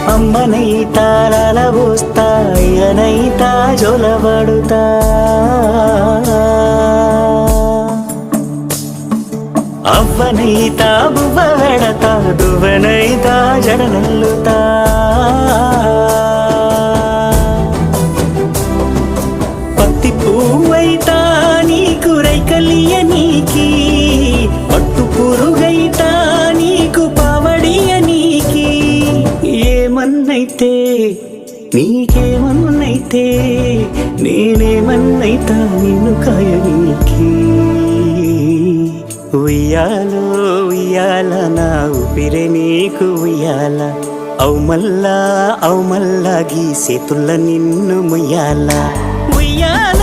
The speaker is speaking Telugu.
అమ్మనైతా లాలబోస్తా అయ్యనైతా జొలబడుతా అవ్వనైతా బువ్వ వెడతా దువ్వనైతా జడనల్లుతా పత్తి పువ్వైతా నీకు రైకలియనీకి పట్టు పురుగైతా నీకు పావడియనీకి ఏమన్నైతే నీకేమన్నైతే నేనేమన్నైతా నిన్ను కాయనీకి ఉయ్యాలో ఉయ్యాల నా ఊపిరే నీకు ఉయ్యాల అవు మల్లా గీ సేతుల్ల నిన్ను ముయ్యాల ఉయ్యాల